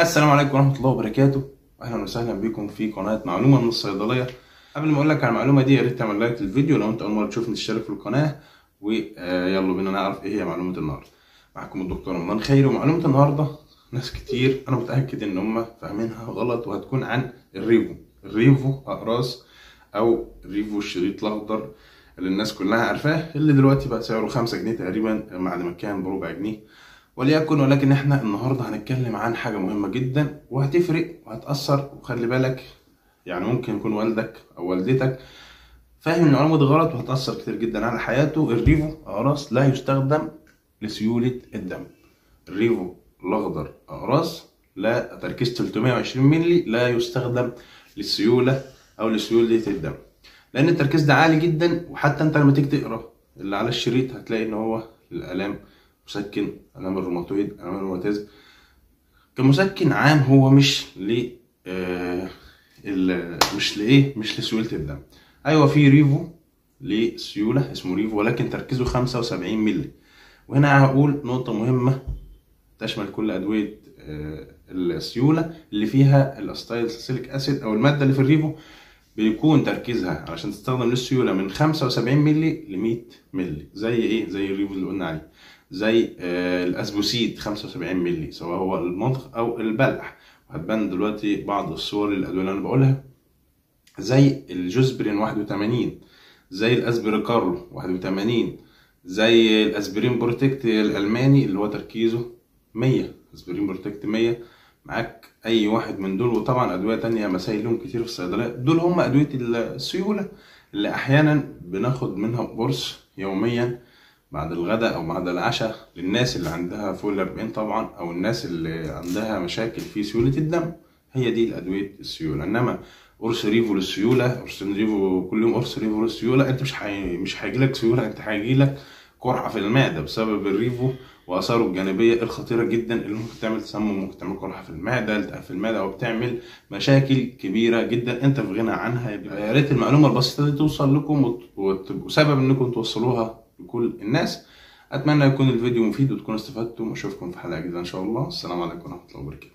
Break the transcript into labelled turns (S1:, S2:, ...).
S1: السلام عليكم ورحمة الله وبركاته، أهلا وسهلا بكم في قناة معلومة من الصيدلية. قبل ما أقول لك على المعلومة دي يا ريت تعمل لايك للفيديو لو أنت أول مرة تشوفني، تشترك في القناة ويلا بينا نعرف إيه هي معلومة النهاردة. معكم الدكتور رمضان خيري، ومعلومة النهاردة ناس كتير أنا متأكد إن هم فاهمينها غلط، وهتكون عن الريفو أقراص أو الريفو الشريط الأخضر اللي الناس كلها عارفاه، اللي دلوقتي بقى سعره 5 جنيه تقريبا بعد ما كان بربع جنيه ولكن احنا النهارده هنتكلم عن حاجه مهمه جدا وهتفرق وهتاثر. وخلي بالك يعني ممكن يكون والدك او والدتك فاهم المعلومه دي غلط وهتاثر كتير جدا على حياته. الريفو اقراص لا يستخدم لسيوله الدم. الريفو الاخضر اقراص لا تركيز 320 مللي لا يستخدم للسيوله او لسيوله الدم، لان التركيز ده عالي جدا. وحتى انت لما تيجي تقرا اللي على الشريط هتلاقي ان هو للالام مسكن، الام الروماتويد، الام الروماتيزم، كمسكن عام. هو مش ل مش لسيوله الدم. ايوه في ريفو لسيوله اسمه ريفو، ولكن تركيزه 75 مللي. وهنا هقول نقطه مهمه تشمل كل ادويه السيوله اللي فيها الاستايل سيليك اسيد او الماده اللي في الريفو، بيكون تركيزها علشان تستخدم للسيوله من 75 مللي ل 100 مللي. زي ايه؟ زي الريفو اللي قلنا عليه، زي الاسبوسيد 75 مللي، سواء هو المضغ او البلع. وهتبان دلوقتي بعض الصور للادويه اللي انا بقولها، زي الجوزبرين 81، زي الاسبريكارلو 81، زي الاسبرين بروتكت الالماني اللي هو تركيزه 100، اسبرين بروتكت 100. معاك اي واحد من دول. وطبعا ادويه تانية مسائل لهم كتير في الصيدليه. دول هم ادويه السيوله اللي احيانا بناخد منها قرص يوميا بعد الغداء او بعد العشاء للناس اللي عندها فوق ال40 طبعا، او الناس اللي عندها مشاكل في سيوله الدم. هي دي الادويه السيوله. انما قرص ريفو للسيوله، قرص ريفو كل يوم، قرص ريفو للسيوله، انت مش هيجيلك سيوله، انت هيجيلك قرحه في المعده بسبب الريفو واثاره الجانبيه الخطيره جدا اللي ممكن تعمل تسمم، ممكن تعمل قرحه في المعده، التهاب في المعده، او بتعمل مشاكل كبيره جدا انت في غنى عنها. يا ريت المعلومه البسيطه دي توصل لكم وتبقوا سبب انكم توصلوها لكل الناس. اتمنى يكون الفيديو مفيد وتكونوا استفدتم، واشوفكم في حلقه جديده ان شاء الله. السلام عليكم ورحمه الله وبركاته.